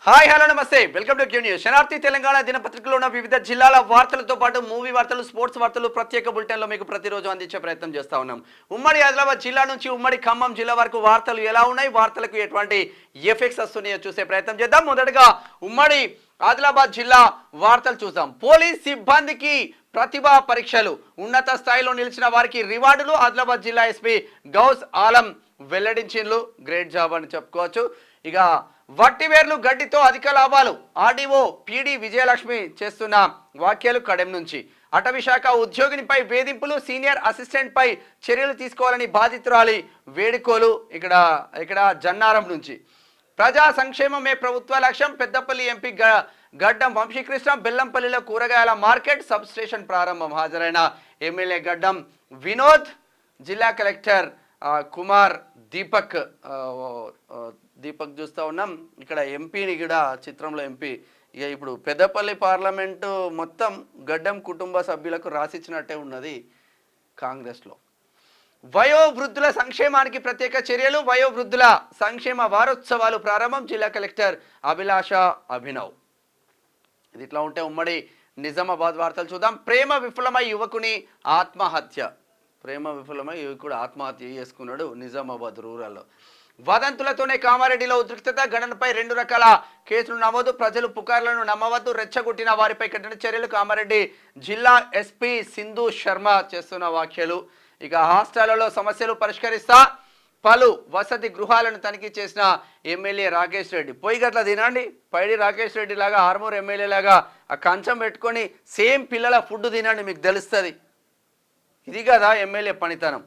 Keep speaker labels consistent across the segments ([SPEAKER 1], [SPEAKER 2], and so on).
[SPEAKER 1] Hi hello నమస్తే welcome to Q News. శనార్థి తెలంగాణ దినపత్రికలో ఉన్న వివిధ జిల్లాల వార్తలతో పాటు మూవీ వార్తలు, స్పోర్ట్స్ వార్తలు ప్రత్యేక బులెటిన్లో మీకు ప్రతిరోజు అందించే ప్రయత్నం చేస్తా ఉన్నాం. ఉమ్మడి ఆదిలాబాద్ జిల్లా నుంచి ఉమ్మడి ఖమ్మం జిల్లా వరకు వార్తలు ఎలా ఉన్నాయి, వార్తలకు ఎటువంటి ఎఫెక్ట్స్ వస్తున్నాయో చూసే ప్రయత్నం చేద్దాం. మొదటగా ఉమ్మడి ఆదిలాబాద్ జిల్లా వార్తలు చూద్దాం. పోలీస్ సిబ్బందికి ప్రతిభా పరీక్షలు, ఉన్నత స్థాయిలో నిలిచిన వారికి రివార్డులు. ఆదిలాబాద్ జిల్లా ఎస్పీ గౌస్ ఆలం వెల్లడించిండ్లు. గ్రేట్ జాబ్ అని చెప్పుకోవచ్చు. ఇక వట్టివేర్లు గడ్డితో అధిక లాభాలు, ఆర్డీఓ పీడి విజయలక్ష్మి చేస్తున్న వ్యాఖ్యలు కడెం నుంచి. అటవీ శాఖ ఉద్యోగినిపై వేధింపులు, సీనియర్ అసిస్టెంట్ పై చర్యలు తీసుకోవాలని బాధితురాలి వేడుకోలు. ఇక్కడ జన్నారం నుంచి. ప్రజా సంక్షేమమే ప్రభుత్వ లక్ష్యం, పెద్దపల్లి ఎంపీ గడ్డం వంశీకృష్ణ. బెల్లంపల్లిలో కూరగాయల మార్కెట్ సబ్ స్టేషన్ ప్రారంభం. హాజరైన ఎమ్మెల్యే గడ్డం వినోద్, జిల్లా కలెక్టర్ కుమార్ దీపక్ చూస్తూ ఉన్నాం. ఇక్కడ ఎంపీని కూడా చిత్రంలో ఎంపీ. ఇక ఇప్పుడు పెద్దపల్లి పార్లమెంటు మొత్తం గడ్డం కుటుంబ సభ్యులకు రాసిచ్చినట్టే ఉన్నది కాంగ్రెస్లో. వయోవృద్ధుల సంక్షేమానికి ప్రత్యేక చర్యలు, వయోవృద్ధుల సంక్షేమ వారోత్సవాలు ప్రారంభం. జిల్లా కలెక్టర్ అభిలాష అభినవ్. ఇది ఇట్లా ఉంటే ఉమ్మడి నిజామాబాద్ వార్తలు చూద్దాం. ప్రేమ విఫలమై యువకుని ఆత్మహత్య. ప్రేమ విఫలమై యువకుడు ఆత్మహత్య చేసుకున్నాడు నిజామాబాద్ రూరల్లో. వదంతులతోనే కామారెడ్డిలో ఉద్రిక్తత, ఘటనపై 2 రకాల కేసులు నమోదు. ప్రజలు పుకార్లను నమ్మవద్దు, రెచ్చగొట్టిన వారిపై కఠిన చర్యలు. కామారెడ్డి జిల్లా ఎస్పీ సింధు శర్మ చేస్తున్న వ్యాఖ్యలు. ఇక హాస్టళ్లలో సమస్యలు పరిష్కరిస్తా, పలు వసతి గృహాలను తనిఖీ చేసిన ఎమ్మెల్యే రాకేష్ రెడ్డి. పోయి గట్ల తినండి, పైడి రాకేష్ రెడ్డి లాగా ఆర్మూర్ ఎమ్మెల్యే లాగా ఆ కంచం పెట్టుకొని సేమ్ పిల్లల ఫుడ్ తినండి, మీకు తెలుస్తుంది. ఇది కదా ఎమ్మెల్యే పనితనం.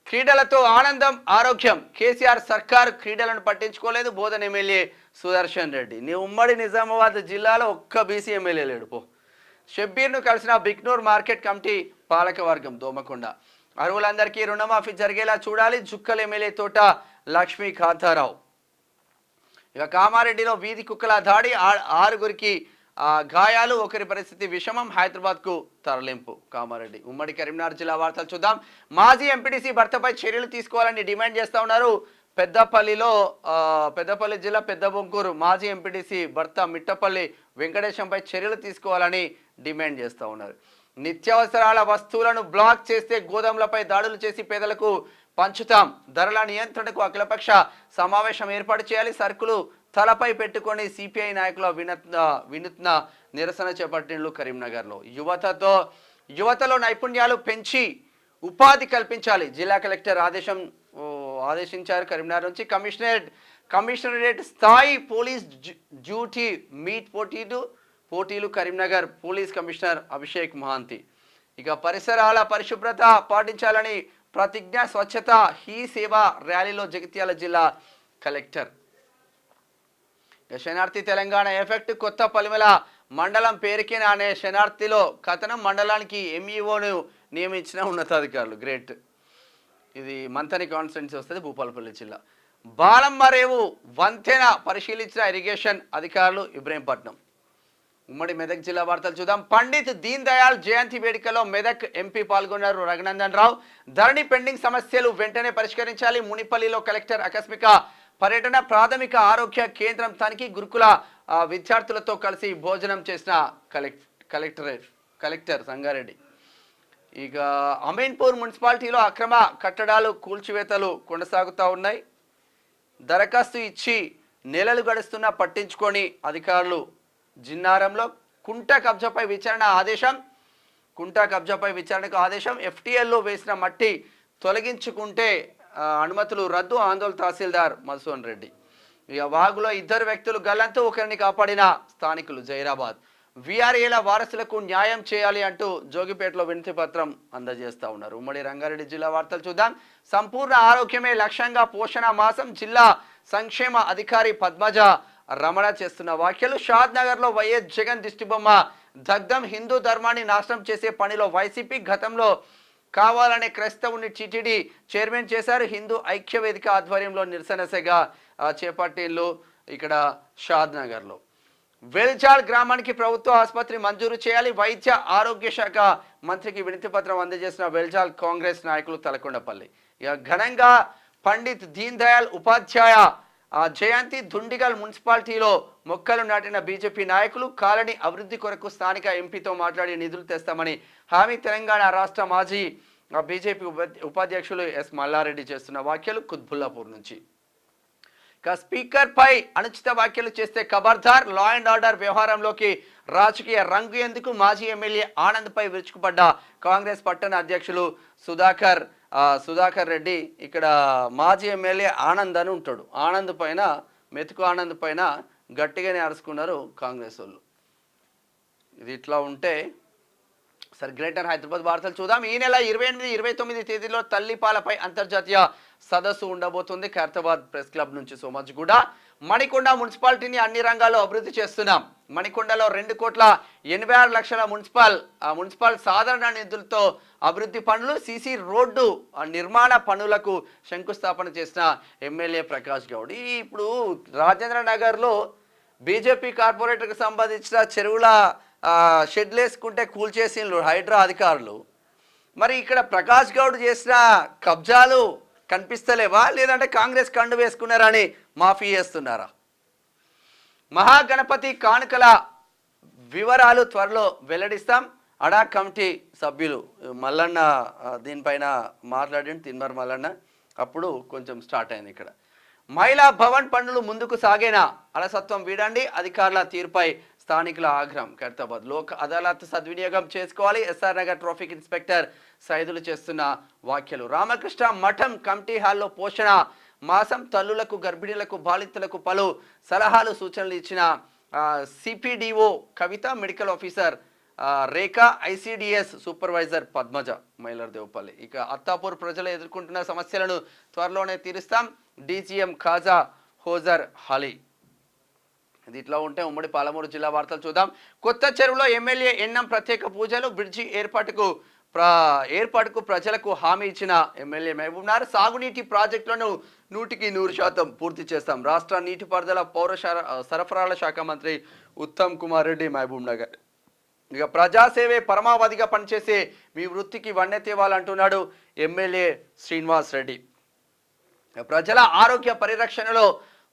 [SPEAKER 1] క్రీడలతో ఆనందం, ఆరోగ్యం. కేసీఆర్ సర్కార్ క్రీడలను పట్టించుకోలేదు. బోధన ఎమ్మెల్యే సుదర్శన్ రెడ్డి. నీ ఉమ్మడి నిజామాబాద్ జిల్లాలో ఒక్క బీసీ ఎమ్మెల్యే లేడు. పో. షబ్బీర్ను కలిసిన బిగ్నూర్ మార్కెట్ కమిటీ పాలకవర్గం దోమకొండ. అర్హులందరికీ రుణమాఫీ జరిగేలా చూడాలి. జుక్కల్ ఎమ్మెల్యే తోట లక్ష్మీ కాంతారావు. ఇక కామారెడ్డిలో వీధి కుక్కల దాడి, 6గురికి గాయాలు, ఒకరి పరిస్థితి విషమం. హైదరాబాద్కు తరలింపు. కామారెడ్డి. ఉమ్మడి కరీంనగర్ జిల్లా వార్తలు చూద్దాం. మాజీ ఎంపీటీసీ భర్తపై చర్యలు తీసుకోవాలని డిమాండ్ చేస్తూ ఉన్నారు. పెద్దపల్లి జిల్లా పెద్దబొంకూరు మాజీ ఎంపీటీసీ భర్త మిట్టపల్లి వెంకటేశంపై చర్యలు తీసుకోవాలని డిమాండ్ చేస్తూ ఉన్నారు. నిత్యావసరాల వస్తువులను బ్లాక్ చేస్తే గోదాములపై దాడులు చేసి పేదలకు పంచుతాం. ధరల నియంత్రణకు అఖిలపక్ష సమావేశం ఏర్పాటు చేయాలి. సరుకులు తలపై పెట్టుకొని సిపిఐ నాయకుల వినూత్న నిరసన చేపట్టినట్లు కరీంనగర్లో. యువతలో నైపుణ్యాలు పెంచి ఉపాధి కల్పించాలి. జిల్లా కలెక్టర్ ఆదేశించారు. కరీంనగర్ నుంచి కమిషనరేట్ స్థాయి పోలీస్ డ్యూటీ మీట్ పోటీలు. Karimnagar police commissioner Abhishek Mohanty. ఇక పరిసరాల పరిశుభ్రత పాటించాలని ప్రతిజ్ఞ, స్వచ్ఛత హీ సేవ ర్యాలీలో జగిత్యాల జిల్లా కలెక్టర్. శనార్థి తెలంగాణ ఎఫెక్ట్. కొత్త పలిమల మండలం పేరుకిన అనే శనార్థిలో కథనం. మండలానికి ఎంఈఓను నియమించిన ఉన్నతాధికారులు. గ్రేట్. ఇది మంతని కాన్స్టిట్యున్సీ వస్తుంది, భూపాలపల్లి జిల్లా. బాలమ్మరేవు వంతెన పరిశీలించిన ఇరిగేషన్ అధికారులు. ఇబ్రహీంపట్నం. ఉమ్మడి మెదక్ జిల్లా వార్తలు చూద్దాం. పండిత్ దీన్ దయాళ్ జయంతి వేడుకలో మెదక్ ఎంపీ పాల్గొన్నారు. రఘునందన్ రావు. ధరణి పెండింగ్ సమస్యలు వెంటనే పరిష్కరించాలి. మునిపల్లిలో కలెక్టర్ ఆకస్మిక పర్యటన. ప్రాథమిక ఆరోగ్య కేంద్రం తనిఖీ. గురుకుల విద్యార్థులతో కలిసి భోజనం చేసిన కలెక్టర్ సంగారెడ్డి. ఇక అమీన్పూర్ మున్సిపాలిటీలో అక్రమ కట్టడాలు కూల్చివేతలు కొనసాగుతూ ఉన్నాయి. దరఖాస్తు ఇచ్చి నెలలు గడుస్తున్నా పట్టించుకొని అధికారులు. జిన్నారంలో కుంట కబ్జాపై విచారణకు ఆదేశం. ఎఫ్టీఎల్లో వేసిన మట్టి తొలగించుకుంటే అనుమతులు రద్దు. ఆందోళన తహసీల్దార్ మధుసూన్ రెడ్డి. ఇక వాగులో 2 వ్యక్తులు గల్లంతు, ఒకరిని కాపాడిన స్థానికులు. జైరాబాద్. వీఆర్ఏల వారసులకు న్యాయం చేయాలి అంటూ జోగిపేటలో వినతి పత్రం అందజేస్తూ ఉన్నారు. ఉమ్మడి రంగారెడ్డి జిల్లా వార్తలు చూద్దాం. సంపూర్ణ ఆరోగ్యమే లక్ష్యంగా పోషణ మాసం. జిల్లా సంక్షేమ అధికారి పద్మజ రమణ చేస్తున్న వ్యాఖ్యలు. షాద్ నగర్లో వైఎస్ జగన్ దిష్టిబొమ్మ దగ్ధం. హిందూ ధర్మాన్ని నాశనం చేసే పనిలో వైసీపీ. గతంలో కావాలనే క్రైస్తవుని టీటీడీ చైర్మన్ చేశారు. హిందూ ఐక్య వేదిక ఆధ్వర్యంలో నిరసన సెగ చేపట్టిల్లు. ఇక్కడ షాద్ నగర్లో. వెల్జాల్ గ్రామానికి ప్రభుత్వ ఆసుపత్రి మంజూరు చేయాలి. వైద్య ఆరోగ్య శాఖ మంత్రికి వినతి పత్రం అందజేసిన వెల్జాల్ కాంగ్రెస్ నాయకులు. తలకొండపల్లి. ఇక ఘనంగా పండిత్ దీన్ దయాళ్ ఉపాధ్యాయ జయంతి దుండిగల్ మున్సిపాలిటీలో మొక్కలు నాటిన బీజేపీ నాయకులు కాలనీ అభివృద్ధి కొరకు స్థానిక ఎంపీతో మాట్లాడి నిధులు తెస్తామని హామీ. తెలంగాణ రాష్ట్ర మాజీ బీజేపీ ఉపాధ్యక్షులు ఎస్ మల్లారెడ్డి చేస్తున్న వ్యాఖ్యలు కుత్బుల్లాపూర్ నుంచి. స్పీకర్ పై అనుచిత వ్యాఖ్యలు చేస్తే ఖబర్దార్, లా అండ్ ఆర్డర్ వ్యవహారంలోకి రాజకీయ రంగు ఎందుకు? మాజీ ఎమ్మెల్యే ఆనంద్ పై విరుచుకుపడ్డ కాంగ్రెస్ పట్టణ అధ్యక్షులు సుధాకర్ రెడ్డి. ఇక్కడ మాజీ ఎమ్మెల్యే ఆనంద్ అని ఉంటాడు. ఆనంద్ పైన మెతుకు ఆనంద్ పైన గట్టిగానే అరుచుకున్నారు కాంగ్రెస్ వాళ్ళు. ఇది ఇట్లా ఉంటే సరే, గ్రేటర్ హైదరాబాద్ వార్తలు చూద్దాం. ఈ నెల 28, 29 తేదీలో తల్లిపాలపై అంతర్జాతీయ సదస్సు ఉండబోతుంది. ఖైరతాబాద్ ప్రెస్ క్లబ్ నుంచి సోమాజిగూడ. మణికొండ మున్సిపాలిటీని అన్ని రంగాల్లో అభివృద్ధి చేస్తున్నాం. మణికొండలో 2,86,00,000 మున్సిపల్ సాధారణ నిధులతో అభివృద్ధి పనులు, సీసీ రోడ్డు నిర్మాణ పనులకు శంకుస్థాపన చేసిన ఎమ్మెల్యే ప్రకాష్ గౌడ్. ఇప్పుడు రాజేంద్ర నగర్లో బీజేపీ కార్పొరేటర్కి సంబంధించిన చెరువుల షెడ్లు వేసుకుంటే కూల్చేసిండ్రు హైడ్రా అధికారులు. మరి ఇక్కడ ప్రకాష్ గౌడ్ చేసిన కబ్జాలు కనిపిస్తలేవా, లేదంటే కాంగ్రెస్ కండు వేసుకున్నారని మాఫీ చేస్తున్నారా? మహాగణపతి కానుకల వివరాలు త్వరలో వెల్లడిస్తాం. అడా కమిటీ సభ్యులు మల్లన్న దీనిపైన మాట్లాడి తిన్మర్ మల్లన్న అప్పుడు కొంచెం స్టార్ట్ అయింది. ఇక్కడ మహిళా భవన్ పనులు ముందుకు సాగేనా? అలసత్వం వీడండి, అధికారుల తీరుపై స్థానికుల ఆగ్రహం. ఖైరతాబాద్ లోక్ అదాలత్ సద్వినియోగం చేసుకోవాలి. ఎస్ఆర్ నగర్ ట్రాఫిక్ ఇన్స్పెక్టర్ సైదులు చేస్తున్న వ్యాఖ్యలు. రామకృష్ణ మఠం కమిటీ హాల్లో పోషణ మాసం తల్లులకు, గర్భిణీలకు, బాలింతలకు పలు సలహాలు సూచనలు ఇచ్చిన CPDO Kavitha, medical officer Rekha, ICDS supervisor Padmaja, Mylardevpally. ఇక అత్తాపూర్ ప్రజలు ఎదుర్కొంటున్న సమస్యలను త్వరలోనే తీరుస్తాం. డీజీఎం ఖాజా హోజర్ హాలీ. ఇది ఇట్లా ఉంటే ఉమ్మడి పాలమూరు జిల్లా వార్తలు చూద్దాం. కొత్త చెరువులో ఎమ్మెల్యే ఎన్నం ప్రత్యేక పూజలు. బ్రిడ్జి ఏర్పాటుకు ప్రజలకు హామీ ఇచ్చిన ఎమ్మెల్యే మహబూబ్ నగర్. సాగునీటి ప్రాజెక్టులను 100% పూర్తి చేస్తాం. రాష్ట్ర నీటిపారుదల పౌర సరఫరాల శాఖ మంత్రి ఉత్తమ్ కుమార్ రెడ్డి, మహబూబ్ నగర్. ఇక ప్రజాసేవే పరమావధిగా పనిచేసే మీ వృత్తికి వన్నెతేవాలంటున్నాడు ఎమ్మెల్యే శ్రీనివాస్ రెడ్డి. ప్రజల ఆరోగ్య పరిరక్షణలో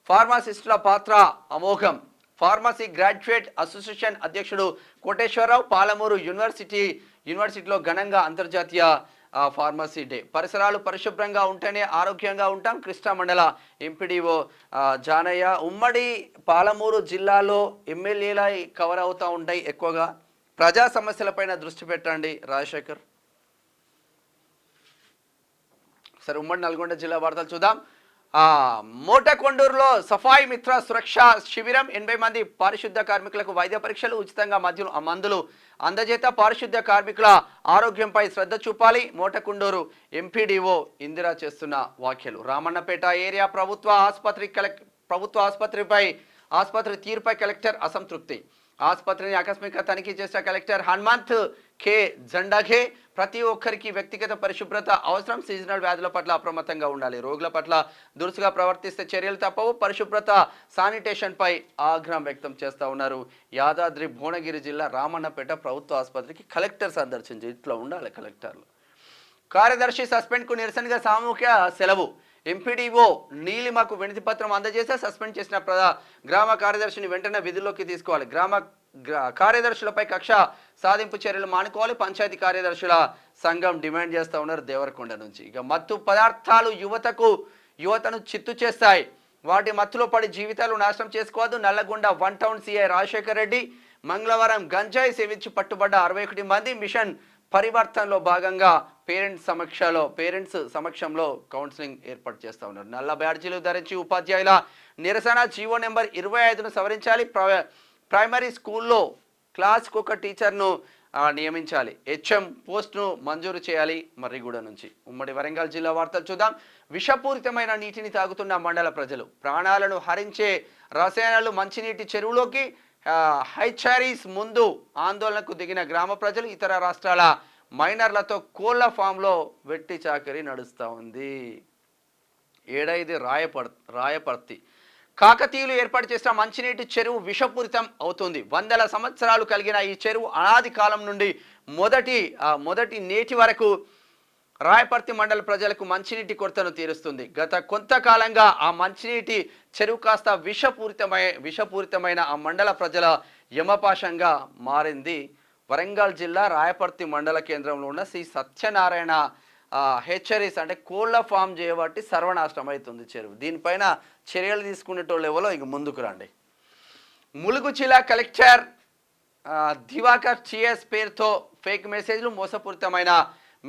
[SPEAKER 1] ఫార్మాసిస్టుల పాత్ర అమోఘం. ఫార్మసీ గ్రాడ్యుయేట్ అసోసియేషన్ అధ్యక్షుడు కోటేశ్వరరావు. పాలమూరు యూనివర్సిటీలో ఘనంగా అంతర్జాతీయ ఫార్మసీ డే. పరిసరాలు పరిశుభ్రంగా ఉంటేనే ఆరోగ్యంగా ఉంటాం. కృష్ణా మండల ఎంపీడీఓ జానయ్య. ఉమ్మడి పాలమూరు జిల్లాలో ఎమ్మెల్యేల కవర్ అవుతూ ఉంటాయి ఎక్కువగా. ప్రజా సమస్యలపైన దృష్టి పెట్టండి రాజశేఖర్. సరే, ఉమ్మడి నల్గొండ జిల్లా వార్తలు చూద్దాం. మోటకొండూరులో సఫాయి మిత్ర సురక్ష శిబిరం. 80 మంది పారిశుద్ధ కార్మికులకు వైద్య పరీక్షలు, ఉచితంగా మందులు అందజేత. పారిశుద్ధ కార్మికుల ఆరోగ్యంపై శ్రద్ధ చూపాలి. మోటకొండూరు ఎంపీడీఓ ఇందిరా చేస్తున్న వ్యాఖ్యలు. రామన్నపేట ఏరియా ప్రభుత్వ ఆసుపత్రి తీరుపై కలెక్టర్ అసంతృప్తి. ఆసుపత్రిని ఆకస్మిక తనిఖీ చేసిన కలెక్టర్ హనుమంత్ కే జండాఘే. ప్రతి ఒక్కరికి వ్యక్తిగత పరిశుభ్రత అవసరం. సీజనల్ వ్యాధుల పట్ల అప్రమత్తంగా ఉండాలి. రోగుల పట్ల దురుసుగా ప్రవర్తిస్తే చర్యలు తప్పవు. పరిశుభ్రత, శానిటేషన్ పై ఆగ్రహం వ్యక్తం చేస్తూ ఉన్నారు. యాదాద్రి భువనగిరి జిల్లా రామన్నపేట ప్రభుత్వ ఆసుపత్రికి కలెక్టర్ సందర్శించి ఇట్లా ఉండాలి కలెక్టర్లు. కార్యదర్శి సస్పెండ్కు నిరసనగా సామూహిక సెలవు. ఎంపీడీఓ నీలిమకు వినతి పత్రం అందజేస్తే సస్పెండ్ చేసిన గ్రామ కార్యదర్శిని వెంటనే విధుల్లోకి తీసుకోవాలి. గ్రామ కార్యదర్శులపై కక్ష సాధింపు చర్యలు మానుకోవాలి. పంచాయతీ కార్యదర్శుల సంఘం డిమాండ్ చేస్తూ ఉన్నారు దేవరకొండ నుంచి. ఇక మత్తు పదార్థాలు యువతను చిత్తు చేస్తాయి. వాటి మత్తులో పడి జీవితాలు నాశనం చేసుకోవద్దు. Nalgonda 1 town CI Rajasekhar Reddy. మంగళవారం గంజాయి సేవించి పట్టుబడ్డ 61 మంది. మిషన్ పరివర్తనలో భాగంగా పేరెంట్స్ సమక్షంలో కౌన్సిలింగ్ ఏర్పాటు చేస్తూ ఉన్నారు. నల్ల బ్యాడ్జీలు ధరించి ఉపాధ్యాయుల నిరసన. జీవో నెంబర్ 25ను సవరించాలి. ప్రైమరీ స్కూల్లో క్లాస్కు ఒక టీచర్ను నియమించాలి. హెచ్ఎం పోస్ట్ను మంజూరు చేయాలి. మర్రిగూడ నుంచి. ఉమ్మడి వరంగల్ జిల్లా వార్తలు చూద్దాం. విషపూరితమైన నీటిని తాగుతున్న మండల ప్రజలు. ప్రాణాలను హరించే రసాయనాలు మంచినీటి చెరువులోకి. హైచారీస్ ముందు ఆందోళనకు దిగిన గ్రామ ప్రజలు. ఇతర రాష్ట్రాల మైనర్లతో కోళ్ల ఫామ్లో వెట్టి చాకరీ నడుస్తూ ఉంది. ఏడైది రాయపర్తి. కాకతీయులు ఏర్పాటు చేసిన మంచినీటి చెరువు విషపూరితం అవుతుంది. 100 సంవత్సరాలు కలిగిన ఈ చెరువు అనాది కాలం నుండి మొదటి నేటి వరకు రాయపర్తి మండల ప్రజలకు మంచినీటి కొరతను తీరుస్తుంది. గత కొంతకాలంగా ఆ మంచినీటి చెరువు కాస్త విషపూరితమైన ఆ మండల ప్రజల యమపాశంగా మారింది. వరంగల్ జిల్లా రాయపర్తి మండల కేంద్రంలో ఉన్న శ్రీ సత్యనారాయణ హెచ్చరీస్ అంటే కోళ్ల ఫామ్ చేయబట్టి సర్వనాశనం అవుతుంది చెరువు. దీనిపైన చర్యలు తీసుకునేటోళ్ళు ఎవరో ఇక ముందుకు రండి. ములుగు జిల్లా కలెక్టర్ దివాకర్ చిఎస్ పేరుతో ఫేక్ మెసేజ్లు, మోసపూరితమైన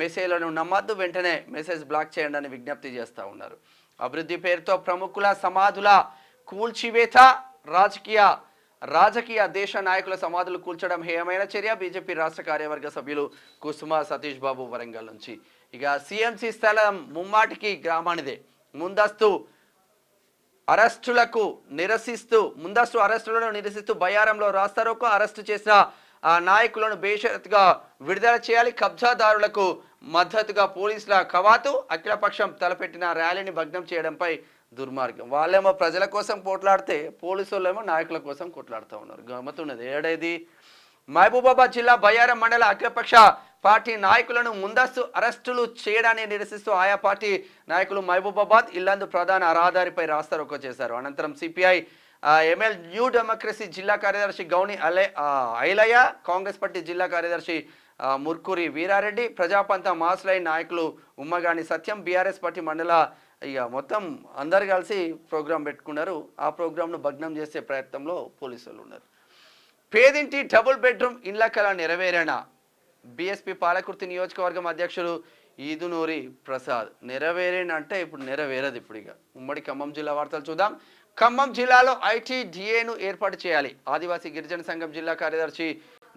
[SPEAKER 1] మెసేజ్లను నమ్మద్దు, వెంటనే మెసేజ్ బ్లాక్ చేయండి అని విజ్ఞప్తి చేస్తూ ఉన్నారు. అభివృద్ధి పేరుతో ప్రముఖుల సమాధుల కూల్చివేత, రాజకీయ దేశ నాయకుల సమాధులు కూల్చడం హేయమైన చర్య. బీజేపీ రాష్ట్ర కార్యవర్గ సభ్యులు కుసుమ సతీష్ బాబు వరంగల్ నుంచి. ఇక సిఎంసి స్థలం ముమ్మాటికి గ్రామానిదే. ముందస్తు అరెస్టులను నిరసిస్తూ బయ్యారంలో రాస్తారోకో, అరెస్టు చేసిన నాయకులను బేషరతుగా విడుదల చేయాలి. కబ్జాదారులకు మద్దతుగా పోలీసుల కవాతు, అఖిలపక్షం తలపెట్టిన ర్యాలీని భగ్నం చేయడంపై దుర్మార్గం. వాళ్ళేమో ప్రజల కోసం కొట్లాడితే పోలీసు వాళ్ళేమో నాయకుల కోసం కొట్లాడుతూ ఉన్నారు. గమ్మతున్నది ఏడేది. మహబూబాబాద్ జిల్లా బయ్యారం మండల అఖిలపక్ష పార్టీ నాయకులను ముందస్తు అరెస్టులు చేయడాన్ని నిరసిస్తూ ఆయా పార్టీ నాయకులు మహబూబాబాద్ ఇల్లందు ప్రధాన రహదారిపై రాస్తారోకో చేశారు. అనంతరం సిపిఐ ఎంఎల్ న్యూ డెమోక్రసీ జిల్లా కార్యదర్శి గౌని ఐలయ్య, కాంగ్రెస్ పార్టీ జిల్లా కార్యదర్శి ముర్కూరి వీరారెడ్డి, ప్రజాపంత మాస్లైన్ నాయకులు ఉమ్మగాని సత్యం, బీఆర్ఎస్ పార్టీ మండల ఇక మొత్తం అందరు కలిసి ప్రోగ్రాం పెట్టుకున్నారు. ఆ ప్రోగ్రాంను భగ్నం చేసే ప్రయత్నంలో పోలీసులు ఉన్నారు. పేదింటి డబుల్ బెడ్రూమ్ ఇండ్ల కళ నెరవేరేనా? బీఎస్పీ పాలకుర్తి నియోజకవర్గం అధ్యక్షుడు ఈదునూరి ప్రసాద్. నెరవేరేనంటే ఇప్పుడు నెరవేరదు. ఇప్పుడు ఇక ఉమ్మడి ఖమ్మం జిల్లా వార్తలు చూద్దాం. ఖమ్మం జిల్లాలో ఐటీడీఏను ఏర్పాటు చేయాలి. ఆదివాసీ గిరిజన సంఘం జిల్లా కార్యదర్శి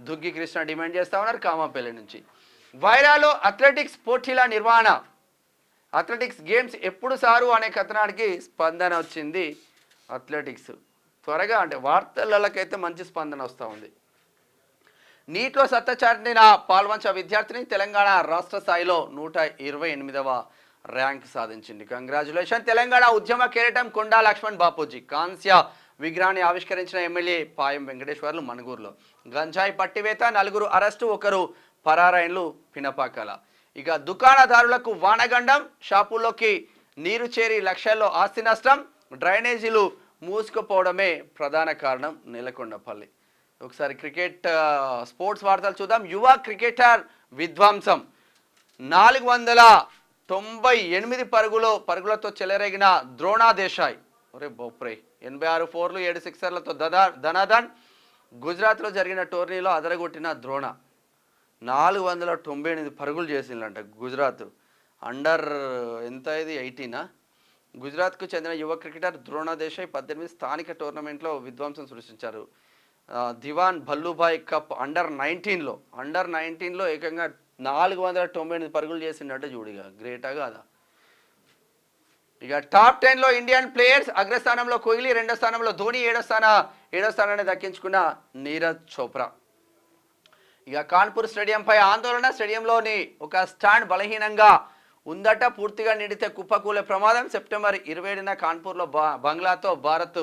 [SPEAKER 1] దుగ్గి కృష్ణ డిమాండ్ చేస్తా ఉన్నారు కామాపల్లి నుంచి. వైరాలో అథ్లెటిక్స్ పోటీల నిర్వహణ, అథ్లెటిక్స్ గేమ్స్ ఎప్పుడు సారు అనే కథనానికి స్పందన వచ్చింది. అథ్లెటిక్స్ త్వరగా అంటే వార్తలకైతే మంచి స్పందన వస్తూ ఉంది. నీట్లో సత్తా చాటిన పాల్వంచ విద్యార్థిని తెలంగాణ రాష్ట్ర స్థాయిలో 128వ ర్యాంక్ సాధించింది. కంగ్రాచులేషన్. తెలంగాణ ఉద్యమ కిరీటం కొండా లక్ష్మణ్ బాపూజీ. కాంస్య విగ్రహాన్ని ఆవిష్కరించిన ఎమ్మెల్యే పాయం వెంకటేశ్వర్లు మణుగూరులో. గంజాయి పట్టివేత, 4 అరెస్టు, 1 పరారైన్లు పినపాకల. ఇక దుకాణదారులకు వానగండం, షాపుల్లోకి నీరు చేరి లక్షల్లో ఆస్తి నష్టం, డ్రైనేజీలు మూసుకుపోవడమే ప్రధాన కారణం. నెలకొండపల్లి. ఒకసారి క్రికెట్ స్పోర్ట్స్ వార్తలు చూద్దాం. యువ క్రికెటర్ విధ్వంసం, 498 పరుగులతో చెలరేగిన ద్రోణా దేశాయ్. ఒరే బొప్రే, 86 4లు 7 సిక్సర్లతో ధనాధన్. గుజరాత్లో జరిగిన టోర్నీలో అదరగొట్టిన ద్రోణ 498 పరుగులు చేసిందంట. గుజరాత్ అండర్ ఎంత ఇది 18 గుజరాత్కు చెందిన యువ క్రికెటర్ ద్రోణ దేశాయ్ 18 స్థానిక టోర్నమెంట్లో విధ్వంసం సృష్టించారు. దివాన్ భల్లుభాయ్ కప్ అండర్ 19లో ఏకంగా 498 పరుగులు చేసిందంటే చూడిగా గ్రేటా కాదా. ఇక టాప్ 10లో ఇండియన్ ప్లేయర్స్ అగ్రస్థానంలో కోహ్లీ, 2వ స్థానంలో ధోని, 7వ స్థానాన్ని దక్కించుకున్న నీరజ్ చోప్రా. ఇక కాన్పూర్ స్టేడియంపై ఆందోళన, స్టేడియంలోని ఒక స్టాండ్ బలహీనంగా ఉందట, పూర్తిగా నిండితే కుప్పకూలే ప్రమాదం. సెప్టెంబర్ 27న కాన్పూర్లో బంగ్లాతో భారత్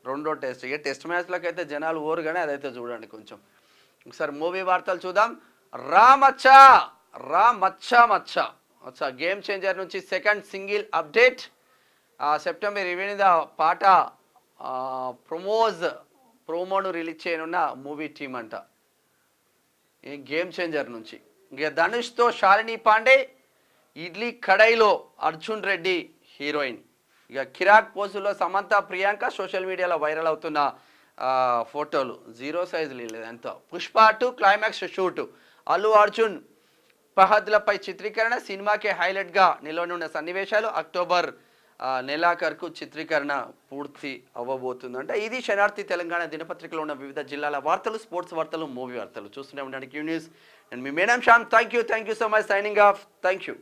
[SPEAKER 1] 2వ టెస్ట్. ఇక టెస్ట్ మ్యాచ్లకు అయితే జనాలు ఓరు కానీ అదైతే చూడండి కొంచెం. ఒకసారి మూవీ వార్తలు చూద్దాం. మచ్చ గేమ్ చేంజర్ నుంచి సెకండ్ సింగిల్ అప్డేట్. సెప్టెంబర్ 28న పాట ప్రోమోను రిలీజ్ చేయనున్న మూవీ టీమ్ అంట ఈ గేమ్ చేంజర్ నుంచి. ఇక ధనుష్తో శాలిని పాండే, ఇడ్లీ కడాయిలో అర్జున్ రెడ్డి హీరోయిన్. ఇక కిరాక్ పోజులో సమంత, ప్రియాంక. సోషల్ మీడియాలో వైరల్ అవుతున్న ఫోటోలు 0 సైజులు లేదంత. పుష్ప 2 క్లైమాక్స్ షూట్, అల్లు అర్జున్ ఫహద్లపై చిత్రీకరణ. సినిమాకే హైలైట్గా నిలవనున్న సన్నివేశాలు. అక్టోబర్ నెలాఖరుకు చిత్రీకరణ పూర్తి అవ్వబోతుందంట. ఇది శనార్థి తెలంగాణ దినపత్రికలో ఉన్న వివిధ జిల్లాల వార్తలు, స్పోర్ట్స్ వార్తలు, మూవీ వార్తలు చూస్తూనే ఉండండి Q news. And me madam Shyam. Thank you so much. Signing off. Thank you.